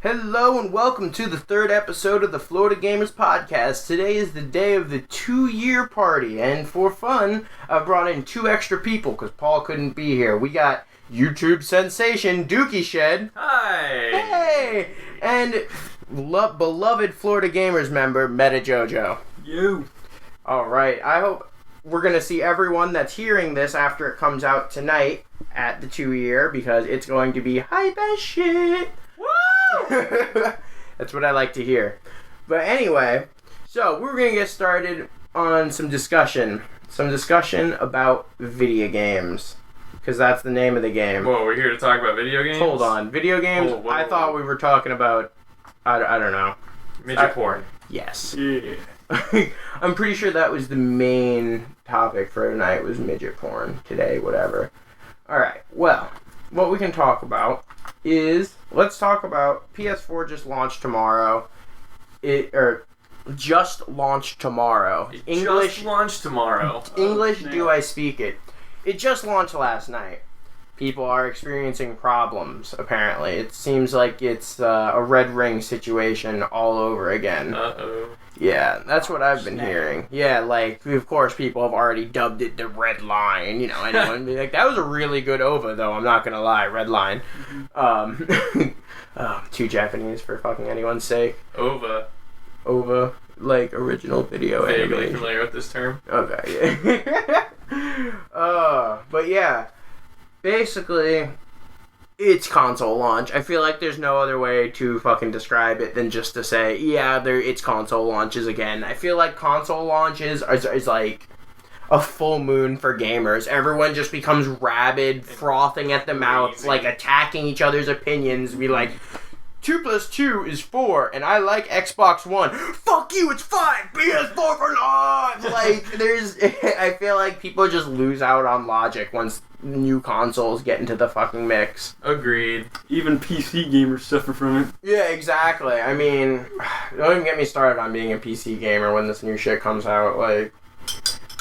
Hello and welcome to the third episode of the Florida Gamers Podcast. Today is the day of the 2-year party, and for fun, I've brought in 2 extra people because Paul couldn't be here. We got YouTube sensation Dookieshed. Hi! Hey! And beloved Florida Gamers member Meta JoJo. You! Alright, I hope we're going to see everyone that's hearing this after it comes out tonight at the 2-year because it's going to be hype as shit. That's what I like to hear. But anyway, so we're going to get started on some discussion about video games. Because that's the name of the game. Whoa, we're here to talk about video games? Hold on. Video games? Whoa. I thought we were talking about, I don't know. Midget porn. Yes. Yeah. I'm pretty sure that was the main topic for tonight was midget porn today, whatever. Alright, well, what we can talk about is, let's talk about PS4 just launched tomorrow. Just launched tomorrow. Just launched tomorrow. English, do I speak it? It just launched last night. People are experiencing problems, apparently. It seems like it's a red ring situation all over again. Uh-oh. Yeah, that's what I've been hearing. Yeah, like, of course, people have already dubbed it the red line. You know, anyone be like, that was a really good OVA, though, I'm not gonna lie, red line. Too Japanese for fucking anyone's sake. OVA, like, original video Vaguely animation. familiar with this term. Okay, yeah. But yeah, basically, it's console launch. I feel like there's no other way to fucking describe it than just to say, yeah, it's console launches again. I feel like console launches is like a full moon for gamers. Everyone just becomes rabid, frothing at the mouth, like attacking each other's opinions. Be like, 2 + 2 is 4, and I like Xbox One. Fuck you, it's 5! PS4 for life! Like, I feel like people just lose out on logic once new consoles get into the fucking mix. Agreed. Even PC gamers suffer from it. Yeah, exactly. I mean, don't even get me started on being a PC gamer when this new shit comes out. Like,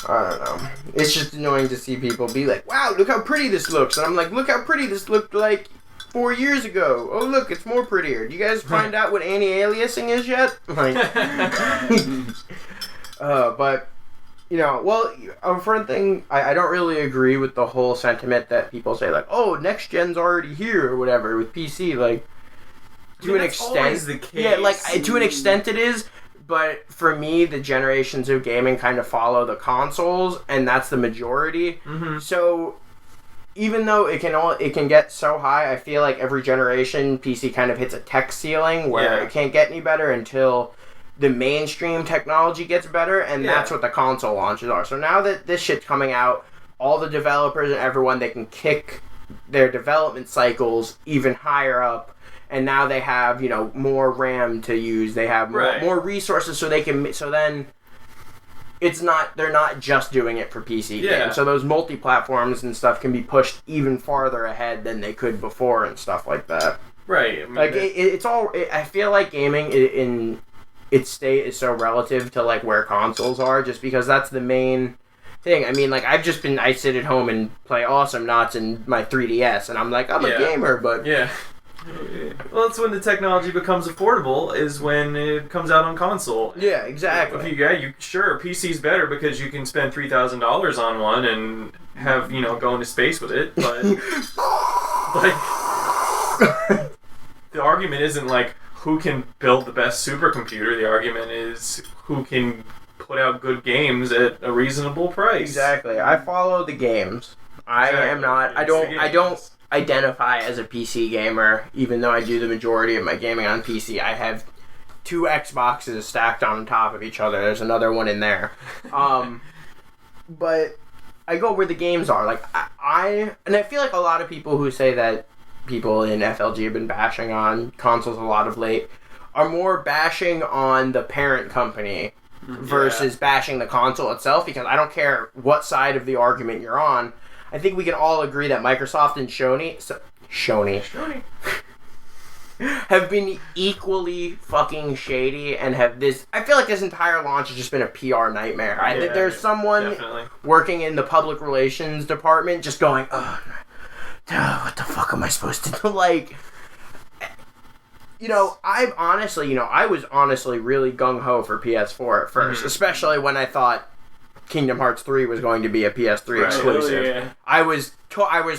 I don't know. It's just annoying to see people be like, wow, look how pretty this looks. And I'm like, look how pretty this looked like 4 years ago. Oh, look, it's more prettier. Do you guys find out what anti-aliasing is yet? Like, but, you know, well, for one thing, I don't really agree with the whole sentiment that people say, like, oh, next gen's already here, or whatever, with PC, like, to an extent. Always the case. Yeah, like, to an extent it is, but for me, the generations of gaming kind of follow the consoles, and that's the majority. Mm-hmm. So, even though it can get so high, I feel like every generation PC kind of hits a tech ceiling where it can't get any better until the mainstream technology gets better, and that's what the console launches are. So now that this shit's coming out, all the developers and everyone, they can kick their development cycles even higher up, and now they have, you know, more RAM to use. They have more resources, so then they're not just doing it for PC games. So those multi-platforms and stuff can be pushed even farther ahead than they could before and stuff like that. Right. I mean, like, I feel like gaming in its state is so relative to, like, where consoles are, just because that's the main thing. I mean, like, I sit at home and play Awesomenauts in my 3DS, and I'm like, I'm a gamer, but... Yeah. Well, that's when the technology becomes affordable, is when it comes out on console. Yeah, exactly. Sure, PC's better because you can spend $3,000 on one and have, you know, go into space with it, but like, the argument isn't like who can build the best supercomputer. The argument is who can put out good games at a reasonable price. Exactly. I follow the games. I don't identify as a PC gamer, even though I do the majority of my gaming on PC. I have 2 Xboxes stacked on top of each other. There's another one in there. But I go where the games are. Like, I feel like a lot of people who say that people in FLG have been bashing on consoles a lot of late are more bashing on the parent company versus bashing the console itself, because I don't care what side of the argument you're on. I think we can all agree that Microsoft and Sony have been equally fucking shady and have this... I feel like this entire launch has just been a PR nightmare. There's someone working in the public relations department just going, what the fuck am I supposed to do? Like... I've honestly, I was honestly really gung-ho for PS4 at first, especially when I thought Kingdom Hearts 3 was going to be a PS3 exclusive. Yeah. I was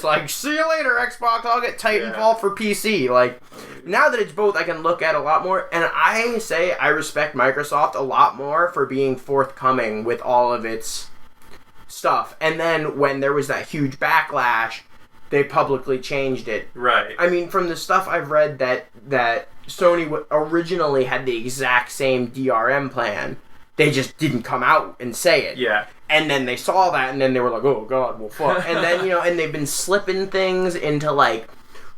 like, see you later, Xbox, I'll get Titanfall for PC. Like, now that it's both, I can look at a lot more, and I say I respect Microsoft a lot more for being forthcoming with all of its stuff. And then when there was that huge backlash, they publicly changed it. Right. I mean, from the stuff I've read that Sony originally had the exact same DRM plan, they just didn't come out and say it. Yeah. And then they saw that, and then they were like, oh, God, well, fuck. And then, and they've been slipping things into,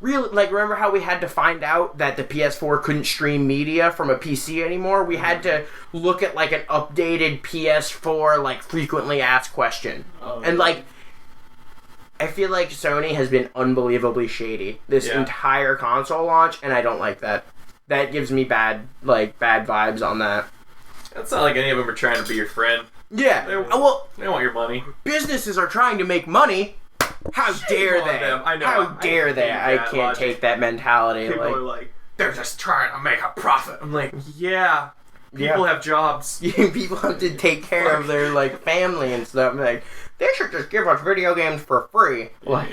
remember how we had to find out that the PS4 couldn't stream media from a PC anymore? We had to look at, an updated PS4, frequently asked question. Oh, and, I feel like Sony has been unbelievably shady this entire console launch, and I don't like that. That gives me bad vibes on that. It's not like any of them are trying to be your friend. Yeah. They want your money. Businesses are trying to make money. How dare they? Them. I know. How dare they? I can't take that mentality. People are like, they're just trying to make a profit. I'm like, yeah. People have jobs. People have to take care of their family and stuff. Like, they should just give us video games for free. Yeah.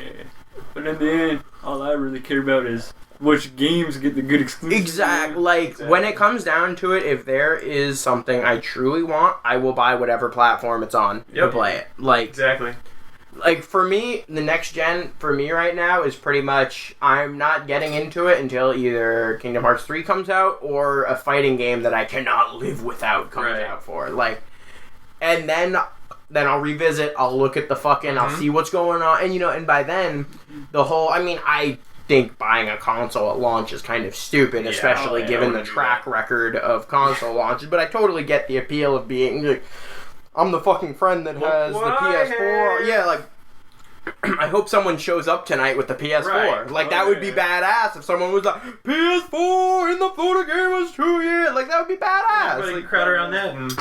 But in the end, all I really care about is which games get the good exclusives. Exactly. When it comes down to it, if there is something I truly want, I will buy whatever platform it's on to play it. Exactly. For me, the next gen for me right now is pretty much I'm not getting into it until either Kingdom Hearts 3 comes out or a fighting game that I cannot live without comes out for. And then I'll revisit, I'll look at the fucking, I'll see what's going on, and by then, I think buying a console at launch is kind of stupid, especially given the track record of console launches, but I totally get the appeal of being, I'm the fucking friend that has the PS4. Yeah, I hope someone shows up tonight with the PS4. Right. That would be badass if someone was like, PS4 in the photo game was 2 years. That would be badass. Everybody can crowd around that and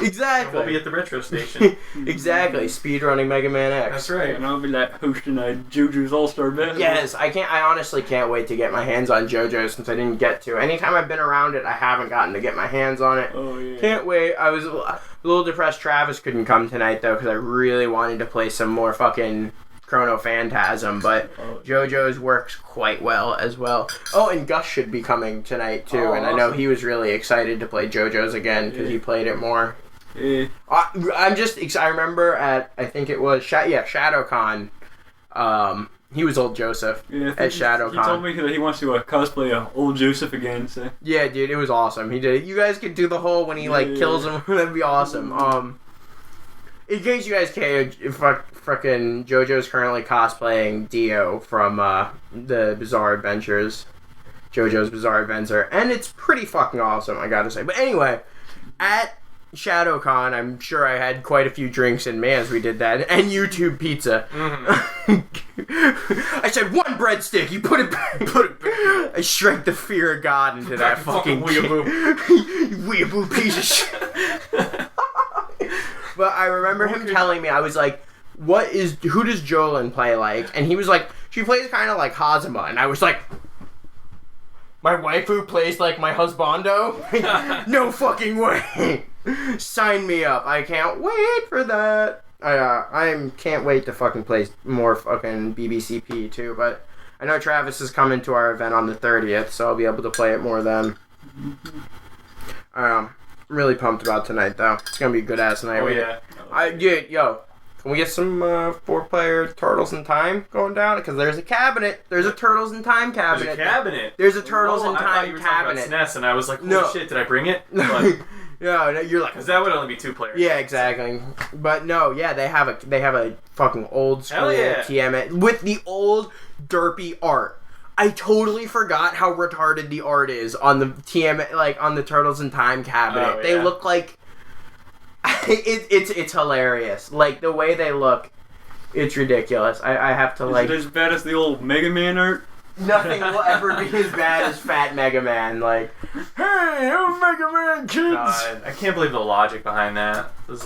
we'll be at the retro station. Exactly. Speedrunning Mega Man X. That's right. And I'll be hosting a JoJo's All-Star Battle. Yes, I honestly can't wait to get my hands on JoJo since I didn't get to. Anytime I've been around it, I haven't gotten to get my hands on it. Oh, yeah. Can't wait. I was a little depressed Travis couldn't come tonight, though, because I really wanted to play some more fucking Chrono Phantasm, but JoJo's works quite well as well. Oh, and Gus should be coming tonight, too, and I know he was really excited to play JoJo's again, because he played it more. Yeah. I remember at, I think it was, ShadowCon, he was old Joseph at ShadowCon. He told me that he wants to cosplay old Joseph again, so. Yeah, dude, it was awesome. He did it. You guys could do the whole when he, kills him. That'd be awesome. In case you guys can't, fucking JoJo's currently cosplaying Dio from the Bizarre Adventures. JoJo's Bizarre Adventure. And it's pretty fucking awesome, I gotta say. But anyway, at ShadowCon, I'm sure I had quite a few drinks in me as we did that. And YouTube pizza. I said, one breadstick, you put it back. I shrank the fear of God into that fucking weeaboo. Weeaboo piece of shit. But I remember him telling me, I was like, who does Jolene play like? And he was like, she plays kind of like Hazama. And I was like, my waifu plays like my husbando? No fucking way. Sign me up. I can't wait for that. I can't wait to fucking play more fucking BBCP too. But I know Travis is coming to our event on the 30th, so I'll be able to play it more then. I'm really pumped about tonight, though. It's gonna be a good ass night. Oh, yeah. Can we get some 4-player Turtles in Time going down? Because there's a cabinet. There's a Turtles in Time cabinet. There's a cabinet. There's a Turtles in I thought Time you were cabinet. Talking about SNES, and I was like, holy shit, did I bring it? But, no, you're like, because that would only be 2 players. Yeah, exactly. But no, yeah, they have a fucking old school TMA with the old derpy art. I totally forgot how retarded the art is on the on the Turtles in Time cabinet. Oh, they look like it's hilarious. The way they look, it's ridiculous. I have to Is it as bad as the old Mega Man art? Nothing will ever be as bad as Fat Mega Man. Hey, I'm Mega Man, kids! God, I can't believe the logic behind that. It was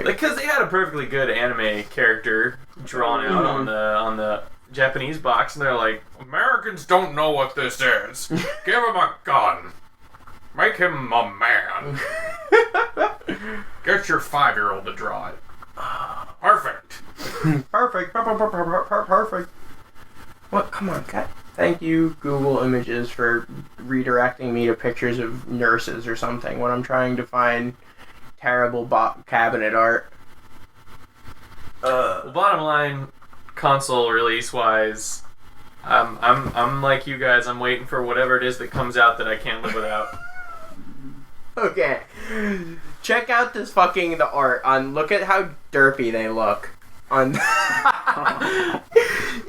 because they had a perfectly good anime character drawn out on the Japanese box, and they're like, Americans don't know what this is. Give him a gun. Make him a man. Get your 5-year-old to draw it. Perfect. Perfect. What? Come on, God. Thank you, Google Images, for redirecting me to pictures of nurses or something when I'm trying to find terrible cabinet art. Well, bottom line, console release wise, I'm like you guys. I'm waiting for whatever it is that comes out that I can't live without. Okay, check out this fucking the art on. Look at how derpy they look. On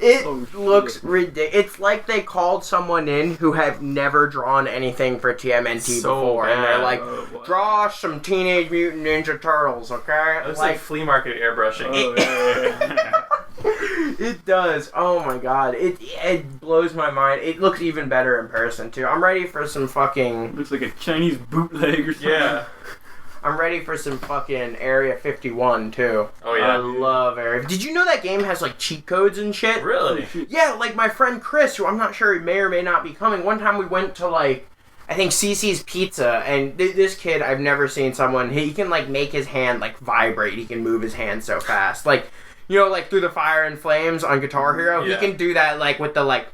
it looks ridiculous. It's like they called someone in who have never drawn anything for TMNT before, and they're like, "Draw some Teenage Mutant Ninja Turtles, okay?" It looks like flea market airbrushing. It does. Oh my god, it blows my mind. It looks even better in person too. I'm ready for some fucking. Looks like a Chinese bootleg or something. Yeah. I'm ready for some fucking Area 51 too. Oh yeah, I love Area. Did you know that game has like cheat codes and shit? Really? Yeah, like my friend Chris, who I'm not sure he may or may not be coming. One time we went to like, I think CC's Pizza, and this kid, I've never seen someone. He can like make his hand like vibrate. He can move his hand so fast, like you know, like Through the Fire and Flames on Guitar Hero. Yeah. He can do that like with the like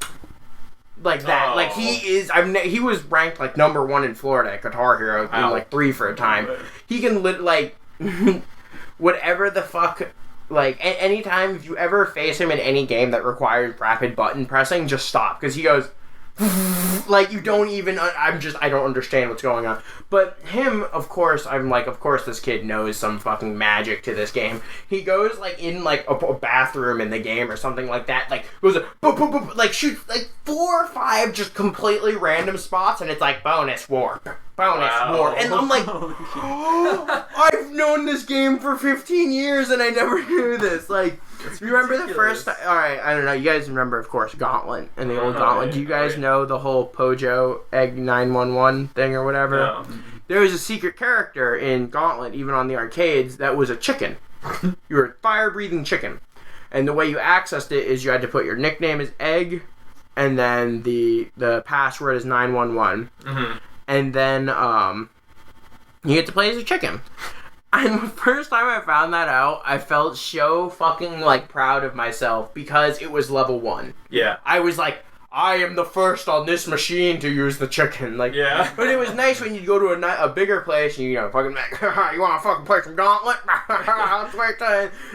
that. Oh. Like he was ranked like #1 in Florida at Guitar Hero in like 3 for a time. He can like whatever the fuck. Like anytime if you ever face him in any game that requires rapid button pressing, just stop because he goes. Like you don't even I don't understand what's going on. But him, of course, I'm like, of course this kid knows some fucking magic to this game. He goes like in like a bathroom in the game or something like that, like goes boop, boop, boop, like shoots like 4 or 5 just completely random spots, and it's like bonus warp, and I'm like, oh, I've known this game for 15 years and I never knew this. Like, you remember the first time? Alright, I don't know. You guys remember, of course, Gauntlet and the old Gauntlet. Do you guys know the whole Pojo Egg 911 thing or whatever? No. There was a secret character in Gauntlet, even on the arcades, that was a chicken. You were a fire-breathing chicken. And the way you accessed it is you had to put your nickname as Egg, and then the password is 911. Mm-hmm. And then you get to play as a chicken. And the first time I found that out, I felt so fucking like proud of myself because it was level 1. Yeah. I was like, I am the first on this machine to use the chicken. Like, yeah. But it was nice when you go to a bigger place and you know fucking like, you want to fucking play some Gauntlet?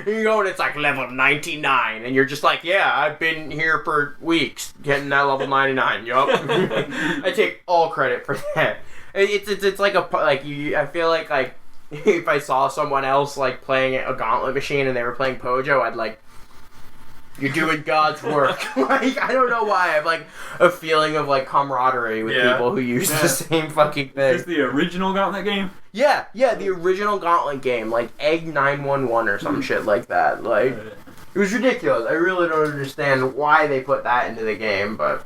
And you go and it's like level 99, and you're just like, yeah, I've been here for weeks getting that level 99. Yup. I take all credit for that. It's like I feel like if I saw someone else like playing a Gauntlet machine and they were playing Pojo, I'd like, you're doing God's work. Like, I don't know why. I have like a feeling of like camaraderie with people who use the same fucking thing. Is this the original Gauntlet game? Yeah, the original Gauntlet game, like Egg 911 or some shit like that. Like, it was ridiculous. I really don't understand why they put that into the game, but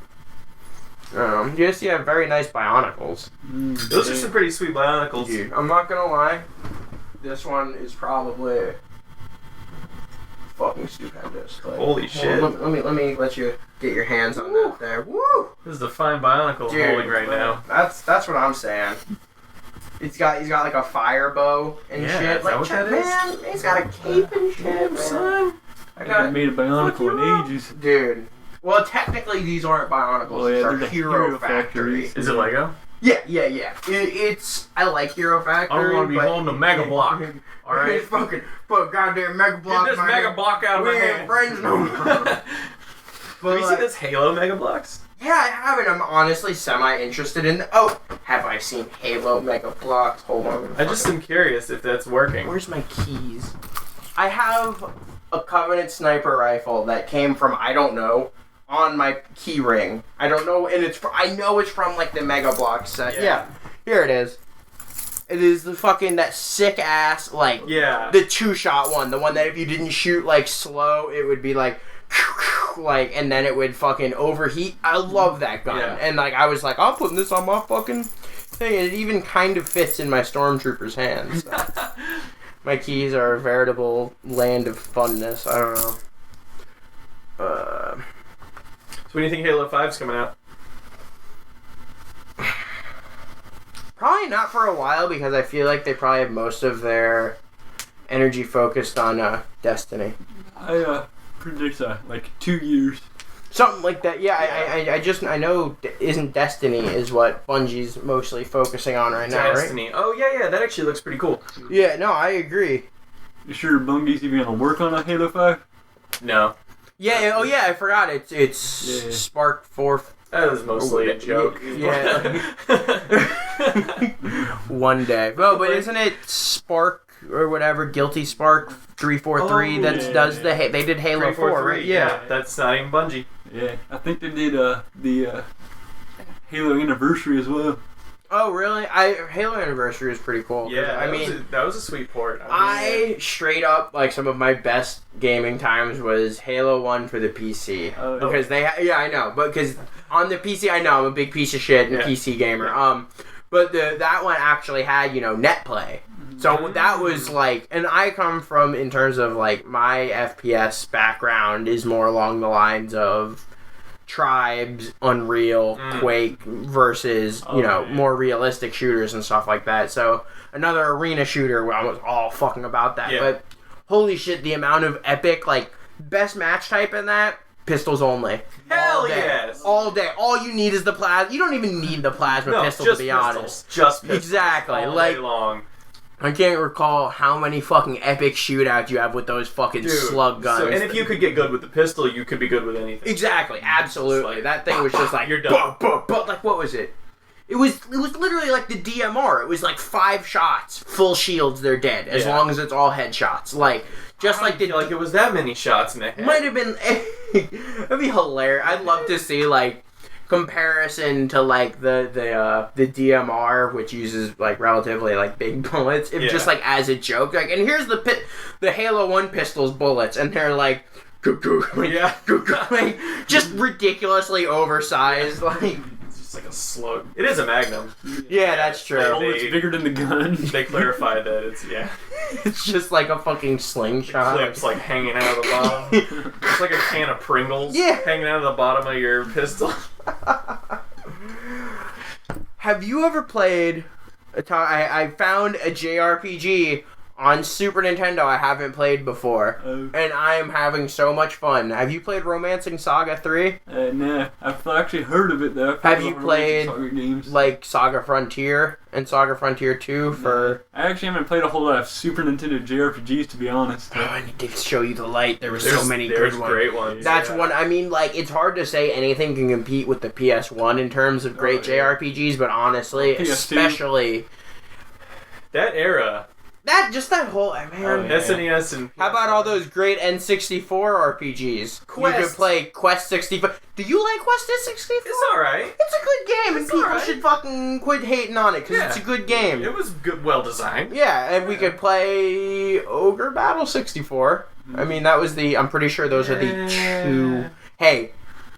yes, yeah, very nice Bionicles. Those are some pretty sweet Bionicles. Dude, I'm not gonna lie. This one is probably fucking stupendous. Like, holy shit! Let me let you get your hands on that there. Woo! This is the fine Bionicle I'm holding right now. That's what I'm saying. He's got like a fire bow and shit. Like, what that man, he's got a cape and shit, son. I haven't made a Bionicle in ages. Dude. Well, technically these aren't Bionicles. These are Hero Factory. Is it Lego? Yeah. It's I like Hero Factory. I don't want to be holding a Mega Block. Alright? It's fucking put goddamn Mega Block. Get this Mega Block out of my We ain't hand. friends no more. Have you seen this Halo Mega Blocks? Yeah, I haven't. I'm honestly semi-interested in... have I seen Halo Mega Blocks? Hold on. I just am curious if that's working. Where's my keys? I have a Covenant sniper rifle that came from, I don't know, on my key ring. I don't know, and I know it's from, like, the Mega Bloks set. Yeah. Here it is. It is the fucking, that sick-ass, like, the 2-shot one. The one that if you didn't shoot, like, slow, it would be, like, and then it would fucking overheat. I love that gun. Yeah. And, like, I was like, I'm putting this on my fucking thing. And it even kind of fits in my Stormtrooper's hands. So. My keys are a veritable land of funness. I don't know. When do you think Halo 5's coming out? Probably not for a while because I feel like they probably have most of their energy focused on Destiny. I predict like 2 years. Something like that. Yeah, I know isn't Destiny is what Bungie's mostly focusing on right now, right? Destiny. Oh yeah, that actually looks pretty cool. Yeah, no, I agree. You sure Bungie's even gonna work on a Halo 5? No. Yeah, oh yeah, I forgot. It's Spark 4. That was mostly a joke. Yeah. One day. Well, but isn't it Spark or whatever, Guilty Spark 343 they did Halo 4, right? Yeah, that's not even Bungie. Yeah, I think they did the Halo Anniversary as well. Oh, really? Halo Anniversary is pretty cool. Yeah, that was a sweet port. I straight up, like, some of my best gaming times was Halo 1 for the PC. Because I know, but because on the PC, I know I'm a big piece of shit and PC gamer. Yeah. But that one actually had, net play. So that was like, and I come from, in terms of like my FPS background is more along the lines of Tribes, Unreal, Quake versus, more realistic shooters and stuff like that. So another arena shooter where I was all fucking about that. Yeah. But holy shit, the amount of epic, like, best match type in that, pistols only. Hell yes! All day. All you need is the plasma. You don't even need the plasma pistol, to be honest. Just pistols. Exactly. All like, day long. I can't recall how many fucking epic shootouts you have with those fucking slug guns. And if you could get good with the pistol, you could be good with anything. Exactly, absolutely. Like, that thing was just like, you're done. But like, what was it? It was literally like the DMR. It was like 5 shots, full shields, they're dead. As long as it's all headshots. Like, just like feel like it was that many shots in the head. Might have been. That'd be hilarious. I'd love to see like comparison to like the DMR, which uses like relatively like big bullets, just like as a joke, like, and here's the Halo 1 pistols bullets, and they're like, like just ridiculously oversized, like. It's like a slug. It is a Magnum. Yeah, that's true. It's bigger than the gun. They clarified that it's it's just like a fucking slingshot. The clip's like hanging out of the bottom. It's like a can of Pringles hanging out of the bottom of your pistol. Have you ever played I found a JRPG on Super Nintendo I haven't played before, and I'm having so much fun. Have you played Romancing Saga 3? Nah, I've actually heard of it though. Have you played games. like Saga Frontier and Saga Frontier 2 for... I actually haven't played a whole lot of Super Nintendo JRPGs, to be honest. Oh, I need to show you the light. There's so many good ones. Great ones. That's one. I mean, like, it's hard to say anything can compete with the PS1 in terms of great JRPGs, but honestly, PS2. especially... That era... That whole, man. SNES and... How about all those great N64 RPGs? Quest. You could play Quest 64. Do you like Quest 64? It's alright. It's a good game, and people should fucking quit hating on it, because it's a good game. It was good, well designed. Yeah, and we could play Ogre Battle 64. I mean, that was I'm pretty sure those are the two... Hey,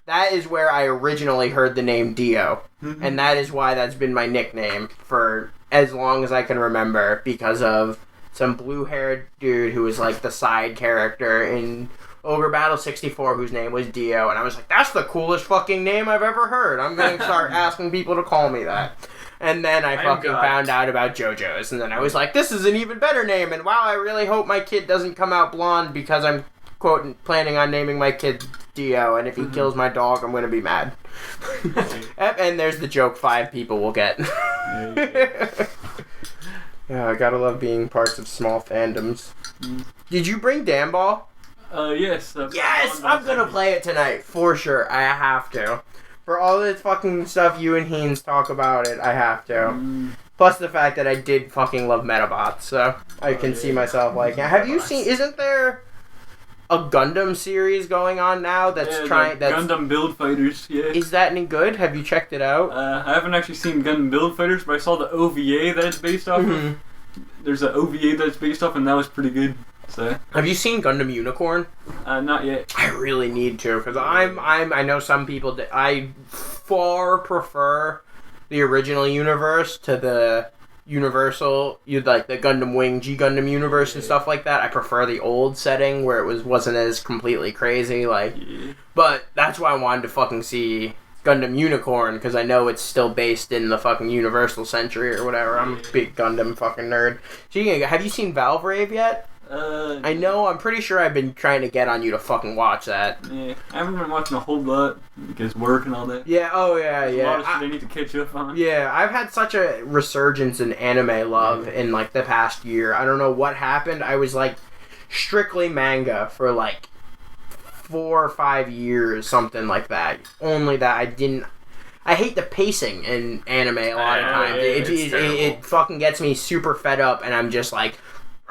that is where I originally heard the name Dio, and that is why that's been my nickname for... as long as I can remember, because of some blue-haired dude who was like the side character in Ogre Battle 64 whose name was Dio, and I was like, that's the coolest fucking name I've ever heard. I'm going to start asking people to call me that. And then I fucking found out about JoJo's, and then I was like, this is an even better name, and wow, I really hope my kid doesn't come out blonde because I'm, quote, planning on naming my kid Dio, and if he kills my dog, I'm going to be mad. And there's the joke 5 people will get. Yeah, I gotta love being parts of small fandoms. Did you bring Damball? Yes. Yes! I'm gonna play it tonight, for sure. I have to. For all the fucking stuff you and Heens talk about it, I have to. Plus the fact that I did fucking love Metabots, so I can see myself like... Have you seen... Isn't there a Gundam series going on now that's trying... Gundam Build Fighters, Is that any good? Have you checked it out? I haven't actually seen Gundam Build Fighters, but I saw the OVA that it's based off of. There's an OVA that's based off, and that was pretty good. So. Have you seen Gundam Unicorn? Not yet. I really need to, because I know some people... I far prefer the original universe to the Universal, you'd like the Gundam Wing, G Gundam universe and stuff like that. I prefer the old setting where it wasn't as completely crazy, like. Yeah. But that's why I wanted to fucking see Gundam Unicorn, because I know it's still based in the fucking Universal Century or whatever. I'm a big Gundam fucking nerd. Have you seen Valvrave yet? I know, I'm pretty sure I've been trying to get on you to fucking watch that. Yeah, I haven't been watching a whole lot because work and all that. Yeah, oh yeah, There's yeah. a lot of shit I need to catch up on. Yeah, I've had such a resurgence in anime love in like the past year. I don't know what happened. I was like strictly manga for like 4 or 5 years, something like that. Only that I hate the pacing in anime a lot of times. It fucking gets me super fed up, and I'm just like,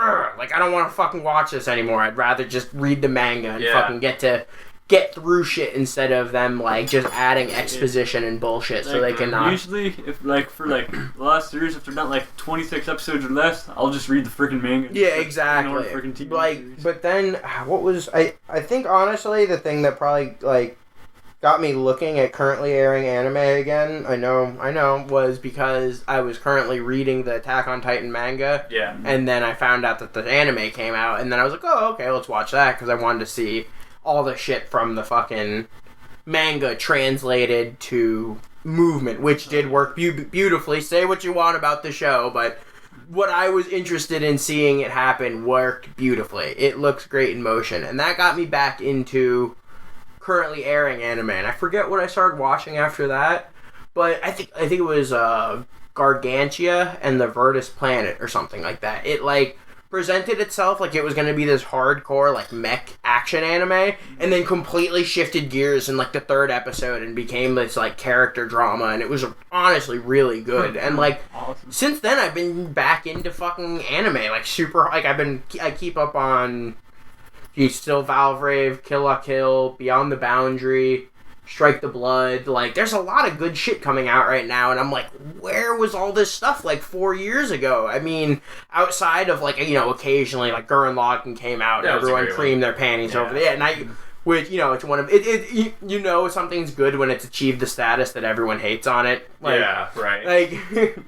I don't want to fucking watch this anymore. I'd rather just read the manga and fucking get through shit instead of them like just adding exposition and bullshit so they can not. Usually, if like for like the last series, if they're not like 26 episodes or less, I'll just read the freaking manga. Yeah, exactly. TV but then what was I think honestly the thing that probably like got me looking at currently airing anime again, I know, was because I was currently reading the Attack on Titan manga. Yeah. And then I found out that the anime came out, and then I was like, oh, okay, let's watch that, because I wanted to see all the shit from the fucking manga translated to movement, which did work beautifully. Say what you want about the show, but what I was interested in seeing it happen worked beautifully. It looks great in motion, and that got me back into currently airing anime, and I forget what I started watching after that, but I think it was Gargantia and the Virtus Planet or something like that. It like presented itself like it was going to be this hardcore like mech action anime, and then completely shifted gears in like the 3rd episode and became this like character drama, and it was honestly really good. And like awesome. Since then I've been back into fucking anime, like super, like I keep up on still Valvrave, Kill la Kill, Beyond the Boundary, Strike the Blood. Like, there's a lot of good shit coming out right now, and I'm like, where was all this stuff like 4 years ago? I mean, outside of like, occasionally like Gurren Lagann came out, and everyone creamed their panties over there, and which, it's one of it, something's good when it's achieved the status that everyone hates on it. Like, yeah, right. Like,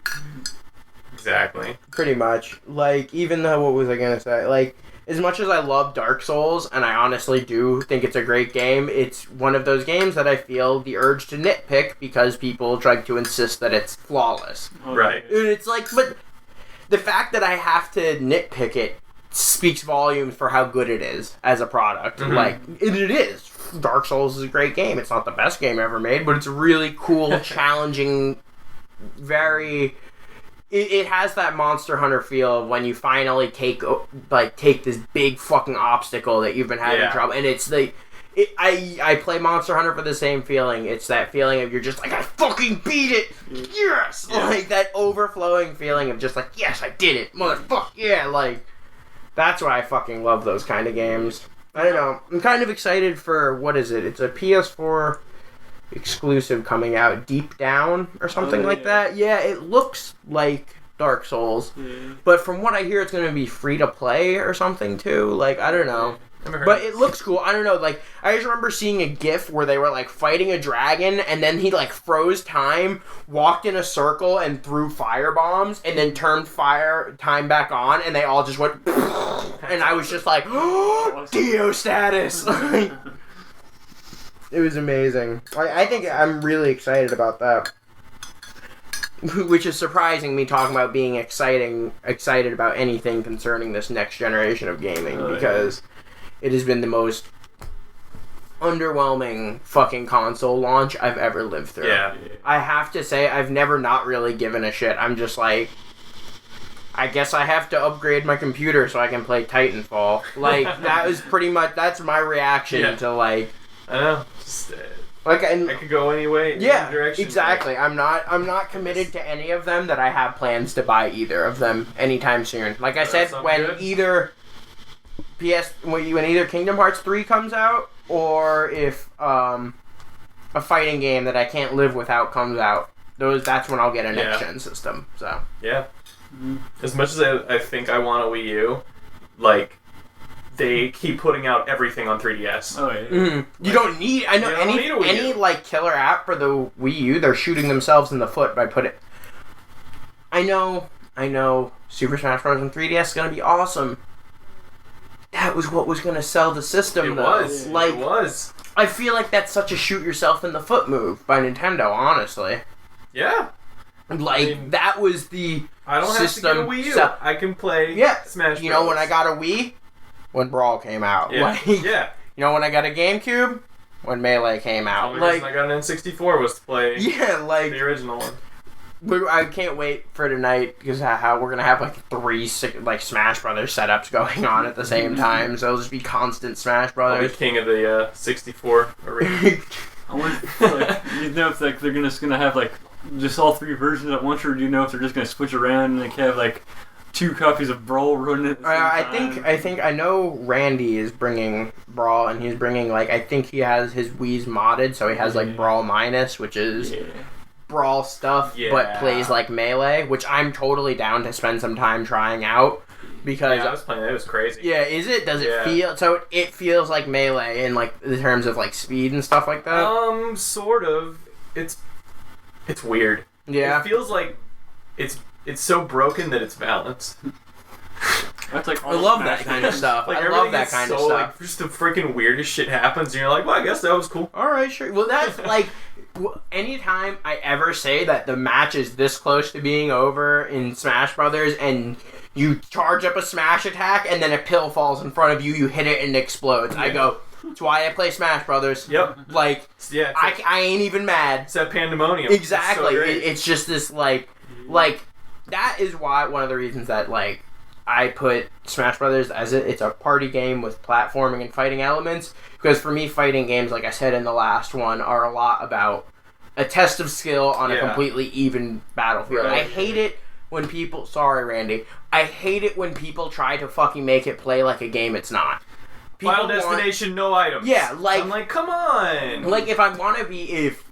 exactly. Pretty much. Like, even though, what was I gonna say? Like, as much as I love Dark Souls, and I honestly do think it's a great game, it's one of those games that I feel the urge to nitpick because people try to insist that it's flawless. Right. And it's like, but the fact that I have to nitpick it speaks volumes for how good it is as a product. Mm-hmm. Like, it is. Dark Souls is a great game. It's not the best game ever made, but it's a really cool, challenging, very... It has that Monster Hunter feel of when you finally take this big fucking obstacle that you've been having trouble, and it's I play Monster Hunter for the same feeling. It's that feeling of you're just like, I fucking beat it, yes, like that overflowing feeling of just like, yes, I did it, motherfucker, yeah, like that's why I fucking love those kind of games. I don't know. I'm kind of excited for, what is it? It's a PS4 exclusive coming out, Deep Down or something like that. Yeah, it looks like Dark Souls, but from what I hear, it's going to be free to play or something too. Like, I don't know. But it looks cool. I don't know. Like, I just remember seeing a GIF where they were like fighting a dragon, and then he like froze time, walked in a circle, and threw fire bombs, and then turned fire time back on, and they all just went. And I was just like, oh, Dio status. It was amazing. I think I'm really excited about that. Which is surprising, me talking about being excited about anything concerning this next generation of gaming, because it has been the most underwhelming fucking console launch I've ever lived through. Yeah. I have to say, I've never not really given a shit. I'm just like, I guess I have to upgrade my computer so I can play Titanfall. Like, that was pretty much, that's my reaction to like... I know. Just, like, I could go any way. Yeah, any direction, exactly. I'm not committed to any of them that I have plans to buy either of them anytime soon. Like I said, when either Kingdom Hearts 3 comes out, or if a fighting game that I can't live without comes out, that's when I'll get a next gen system. So yeah. As much as I think I want a Wii U, like, they keep putting out everything on 3DS. Oh, yeah. Mm-hmm. You don't need... I know any like, killer app for the Wii U, they're shooting themselves in the foot by putting... I know I know Super Smash Bros. On 3DS is going to be awesome. That was what was going to sell the system, though. It was. I feel like that's such a shoot yourself in the foot move by Nintendo, honestly. Yeah. That was the I don't system have to get a Wii U. I can play Smash Bros. You know when I got a Wii? When Brawl came out. Yeah. You know when I got a GameCube? When Melee came out. The only reason I got an N64 was to play the original one. I can't wait for tonight because how we're gonna have 3 Smash Brothers setups going on at the same time, so it'll just be constant Smash Brothers. I'll be king of the 64 arena. I wonder, you know, if they're just gonna have just all 3 versions at once, or do you know if they're just gonna switch around and have 2 copies of Brawl running at the same time? I know Randy is bringing Brawl, and he's bringing I think he has his Wii's modded, so he has Brawl Minus, which is Brawl stuff, but plays like Melee, which I'm totally down to spend some time trying out. Because I was playing it was crazy. Yeah, is it? Does it feel so? It feels like Melee in in terms of speed and stuff like that. Sort of. It's weird. Yeah, it feels like it's so broken that it's balanced. That's I love that kind of stuff. I love that kind of stuff. Just the freaking weirdest shit happens, and you're like, well, I guess that was cool. All right, sure. Well, that's anytime I ever say that the match is this close to being over in Smash Brothers, and you charge up a smash attack, and then a pill falls in front of you, you hit it and it explodes. I go, that's why I play Smash Brothers. Yep. I ain't even mad. It's that pandemonium. Exactly. So it's just this that is why one of the reasons that I put Smash Brothers as it's a party game with platforming and fighting elements, because for me fighting games, like I said in the last one, are a lot about a test of skill on a completely even battlefield. Right. I hate it when people Randy, I hate it when people try to fucking make it play like a game it's not. Final destination, no items. Yeah, I'm like, come on. If I want to be, if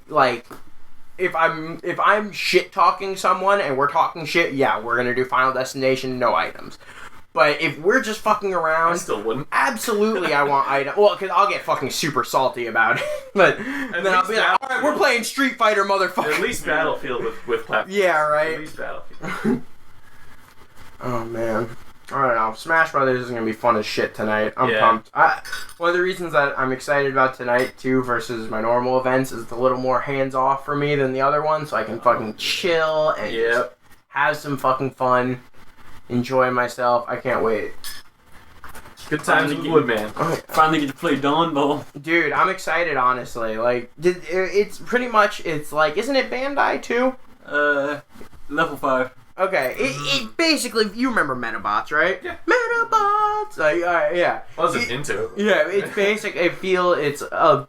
I'm shit talking someone and we're talking shit, we're gonna do Final Destination, no items. But if we're just fucking around, I still wouldn't. Absolutely, I want items. Well, because I'll get fucking super salty about it. But then I'll be like, all right, we're playing Street Fighter, motherfucker. At least Battlefield with platforms. Yeah, right. At least Battlefield. Oh man. I don't know. Smash Brothers is going to be fun as shit tonight. I'm pumped. One of the reasons that I'm excited about tonight, too, versus my normal events, is it's a little more hands-off for me than the other one, so I can fucking chill and just have some fucking fun, enjoy myself. I can't wait. Good times with Woodman. Finally get to play Dawn Ball. Dude, I'm excited, honestly. It's pretty much, isn't it Bandai, too? Level 5. Okay, it basically, you remember Metabots, right? Yeah. Metabots! I wasn't into it. Yeah, it's basic, it's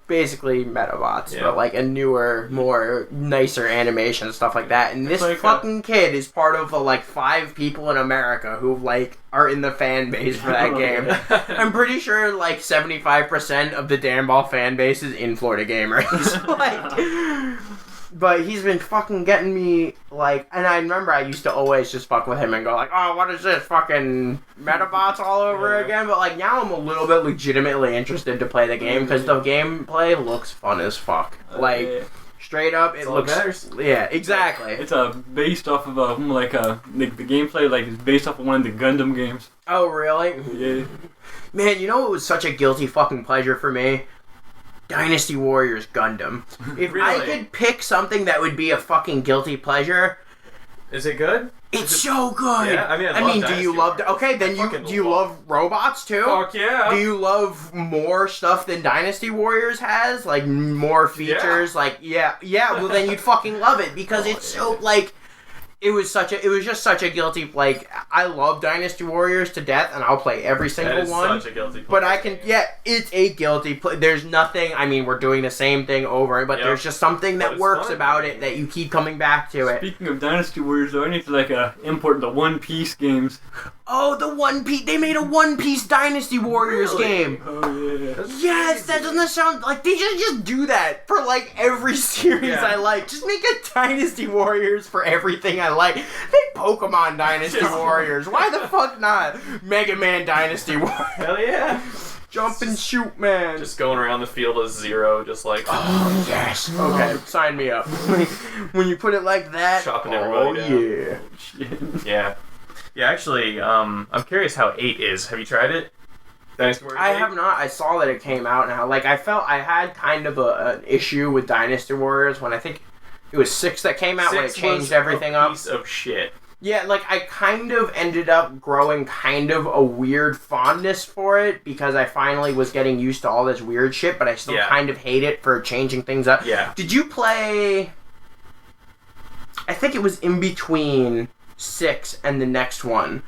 basically Metabots, but a newer, more nicer animation and stuff like that. And this fucking kid is part of the 5 people in America who are in the fan base for that game. I'm pretty sure 75% of the damn ball fan base is in Florida Gamers. But he's been fucking getting me, and I remember I used to always just fuck with him and go oh, what is this, fucking Metabots all over again? But, now I'm a little bit legitimately interested to play the game, because the gameplay looks fun as fuck. Straight up, it looks... matters. Yeah, exactly. It's based off of, the gameplay, is based off of one of the Gundam games. Oh, really? Yeah. Man, you know what was such a guilty fucking pleasure for me? Dynasty Warriors Gundam. If I could pick something that would be a fucking guilty pleasure... Is it good? It's so good! Yeah, I mean, do you love... Okay, then do you love robots, too? Fuck yeah! Do you love more stuff than Dynasty Warriors has? More features? Well then you'd fucking love it, because it's so, It was just such a guilty, I love Dynasty Warriors to death, and I'll play every single one. Such a guilty but I can, it's a guilty there's nothing, we're doing the same thing over, but there's just something that works about it, that you keep coming back to it. Speaking of Dynasty Warriors, though, I need to, import the One Piece games. Oh, the One Piece, they made a One Piece Dynasty Warriors game. Oh, yeah. Yes, that doesn't sound, they should just do that for, every series I like. Just make a Dynasty Warriors for everything I like. Make Pokemon Dynasty Warriors. Why the fuck not? Mega Man Dynasty Warriors. Hell yeah. Jump and shoot, man. Just going around the field as Zero, just like... Oh, yes. Okay, sign me up. When you put it like that... Chopping everybody down. Yeah. Yeah, actually, I'm curious how 8 is. Have you tried it? Dynasty Warriors 8? I have not. I saw that it came out now. Like, I felt I had kind of an issue with Dynasty Warriors when I think it was 6 that came out when it changed everything up. Piece of shit. Yeah, like, I kind of ended up growing kind of a weird fondness for it because I finally was getting used to all this weird shit, but I still kind of hate it for changing things up. Yeah. Did you play... I think it was in between 6 and the next one,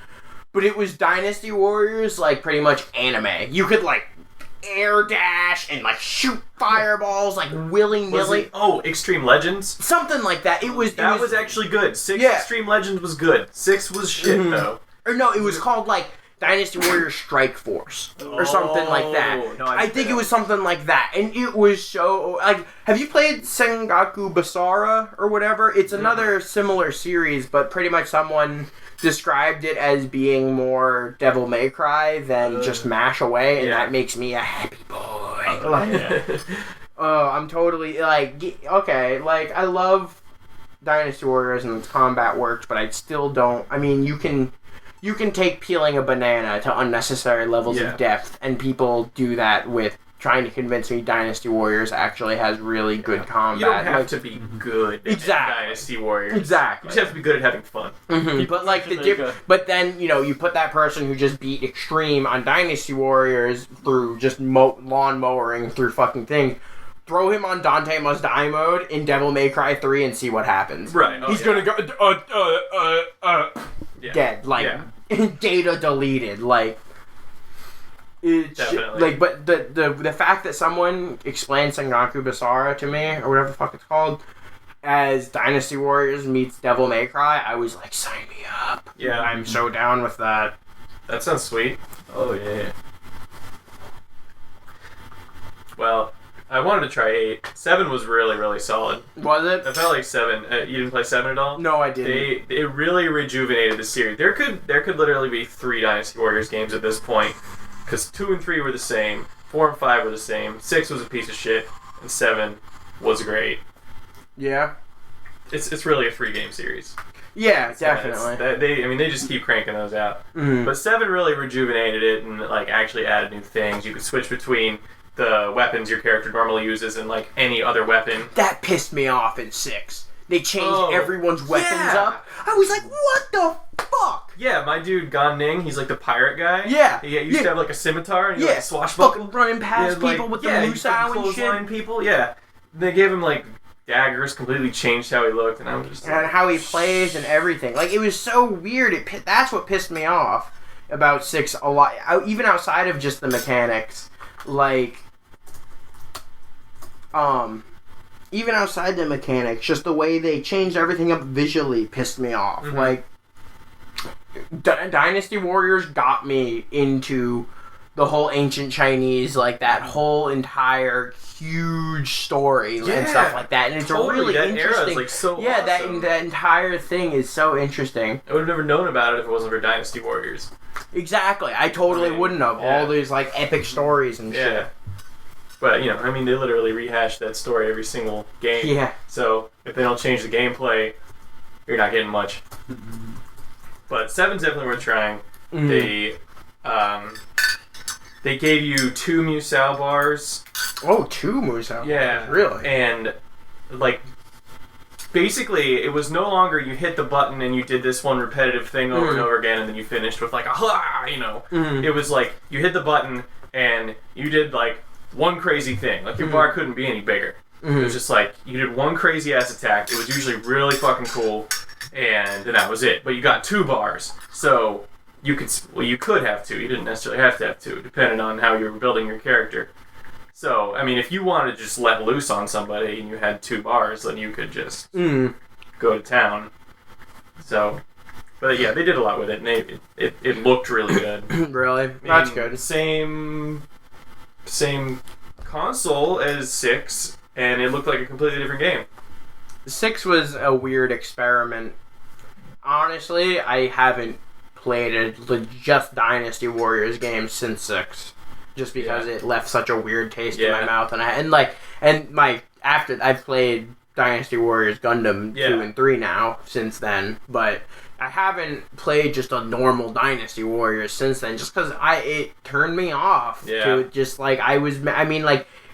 but it was Dynasty Warriors, like, pretty much anime. You could, like, air dash and, like, shoot fireballs, like, willy-nilly. Oh, Extreme Legends? Something like that. It was actually good. 6 Extreme Legends was good. 6 was shit, though. Or no, it was called, like, Dynasty Warriors Strike Force. Or something like that. No, I think it was something like that. And it was so... Like, have you played Sengoku Basara or whatever? It's another similar series, but pretty much someone described it as being more Devil May Cry than just mash away, and that makes me a happy boy. I'm totally, like, okay, like, I love Dynasty Warriors and its combat works, but I still don't, I mean, you can take peeling a banana to unnecessary levels of depth, and people do that with trying to convince me Dynasty Warriors actually has really good combat. You don't have to be good at Dynasty Warriors. Exactly. You just have to be good at having fun. Mm-hmm. But like but then, you know, you put that person who just beat Extreme on Dynasty Warriors through just lawn mowing through fucking things. Throw him on Dante Must Die mode in Devil May Cry 3 and see what happens. Right. He's gonna go dead. Like data deleted. Like definitely. Like, but the fact that someone explained Sengoku Basara to me, or whatever the fuck it's called, as Dynasty Warriors meets Devil May Cry, I was like, sign me up. Yeah. I'm so down with that. That sounds sweet. Oh, yeah. Well, I wanted to try 8. 7 was really, really solid. Was it? I felt like 7. You didn't play 7 at all? No, I didn't. It really rejuvenated the series. There could literally be 3 Dynasty Warriors games at this point. Because 2 and 3 were the same, 4 and 5 were the same, 6 was a piece of shit, and 7 was great. Yeah. It's really a 3-game series. Yeah, definitely. They just keep cranking those out. Mm-hmm. But 7 really rejuvenated it and like actually added new things. You could switch between the weapons your character normally uses and like any other weapon. That pissed me off in 6. They changed everyone's weapons up. I was like, what the fuck? Yeah, my dude Gan Ning, he's like the pirate guy. Yeah. He used to have like a scimitar and he like swashbuckle. Fucking running past people with the Musou and shit. People. Yeah. They gave him like daggers, completely changed how he looked, and I was just and how he plays and everything. Like, it was so weird. That's what pissed me off about 6 a lot. Even outside of just the mechanics. Like, even outside the mechanics, just the way they changed everything up visually pissed me off. Mm-hmm. Like, Dynasty Warriors got me into the whole ancient Chinese, like, that whole entire huge story and stuff like that. And it's really that interesting. Era is, like, so awesome. that entire thing is so interesting. I would have never known about it if it wasn't for Dynasty Warriors. Exactly. I totally wouldn't have. Yeah. All these, like, epic stories and shit. But, you know, I mean, they literally rehash that story every single game. Yeah. So, if they don't change the gameplay, you're not getting much. But 7's definitely worth trying. Mm-hmm. They gave you 2 Musou bars. Oh, 2 Musou? Yeah. Really? And, like, basically, it was no longer you hit the button and you did this one repetitive thing over and over again and then you finished with, like, a ha, you know. Mm-hmm. It was like, you hit the button and you did, like, one crazy thing. Like, your bar couldn't be any bigger. Mm-hmm. It was just like, you did one crazy-ass attack. It was usually really fucking cool. And then that was it. But you got 2 bars. So, you could have 2. You didn't necessarily have to have 2, depending on how you were building your character. So, I mean, if you wanted to just let loose on somebody and you had 2 bars, then you could just go to town. So, but yeah, they did a lot with it, and it looked really good. Really? That's good. Same console as 6, and it looked like a completely different game. 6 was a weird experiment. Honestly, I haven't played a just Dynasty Warriors game since 6. just because it left such a weird taste in my mouth, after I've played Dynasty Warriors Gundam 2 and 3 now since then, but I haven't played just a normal Dynasty Warriors since then, just because it turned me off to just like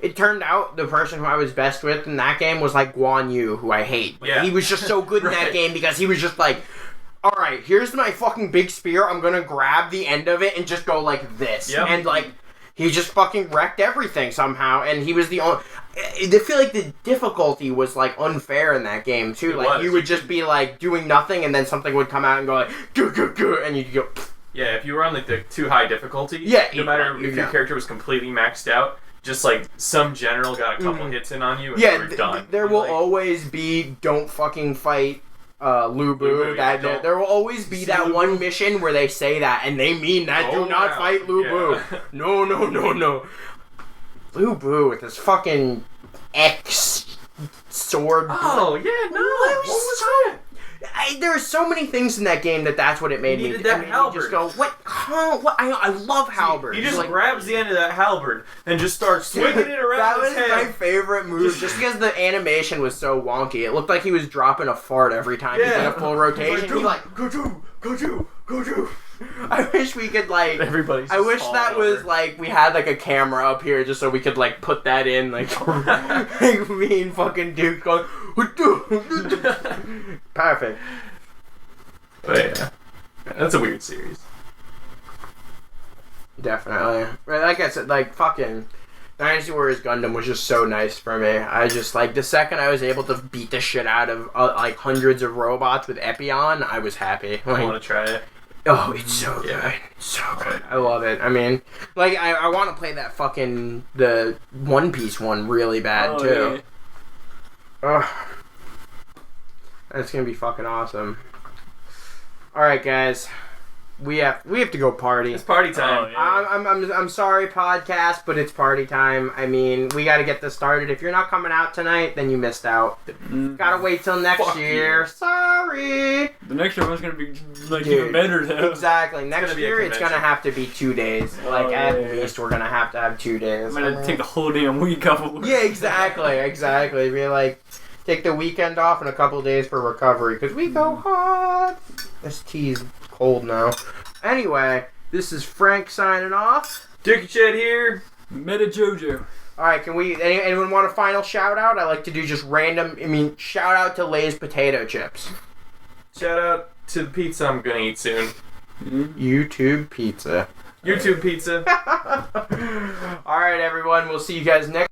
it turned out the person who I was best with in that game was like Guan Yu, who I hate. But he was just so good in that game because he was just like, alright, here's my fucking big spear, I'm gonna grab the end of it and just go like this. And like, he just fucking wrecked everything somehow, and he was the only... I feel like the difficulty was like unfair in that game too. Like you would just be like doing nothing, and then something would come out and go like, goo, goo, goo, and you'd go... Yeah, if you were on like the too high difficulty, no matter if your character was completely maxed out, just like some general got a couple hits in on you and you were done. There will always be don't fucking fight Lu Bu. There will always be that one mission where they say that and they mean that. Do not fight Lu Bu. No. Lu Bu with his fucking X sword. Oh yeah, no. What was that? There are so many things in that game that's what it made me. That halberd. Just go, what? I love halberd. He just grabs the end of that halberd and just starts swinging it around his head. That was my favorite move, just because the animation was so wonky. It looked like he was dropping a fart every time he did a full rotation. He's like, go to. I wish we could like. Everybody's. I wish that was like we had like a camera up here just so we could like put that in like, like me and fucking Duke going. Perfect. But yeah, that's a weird series. Definitely. Like I said, like fucking Dynasty Warriors Gundam was just so nice for me. I just like the second I was able to beat the shit out of like hundreds of robots with Epion, I was happy. I want to try it. Oh, it's so good. It's so good. I love it. I mean, like, I want to play that fucking, the One Piece one really bad, too. Yeah. Ugh. That's gonna be fucking awesome. Alright, guys. We have to go party. It's party time. Oh, yeah. I'm sorry, podcast, but it's party time. I mean, we gotta get this started. If you're not coming out tonight, then you missed out. Gotta wait till next year. Sorry. The next year one's gonna be like even better though. Exactly. Next year it's gonna have to be 2 days. Like at least we're gonna have to have 2 days. I'm gonna take the whole damn week off. Yeah, exactly. Be like, take the weekend off and a couple days for recovery because we go hard. This tea's cold now. Anyway, this is Frank signing off. Dookieshed here. Meta JoJo. Alright, can we... Anyone want a final shout-out? I like to do just random... shout-out to Lay's potato chips. Shout-out to the pizza I'm gonna eat soon. YouTube pizza. YouTube pizza. Alright, everyone. We'll see you guys next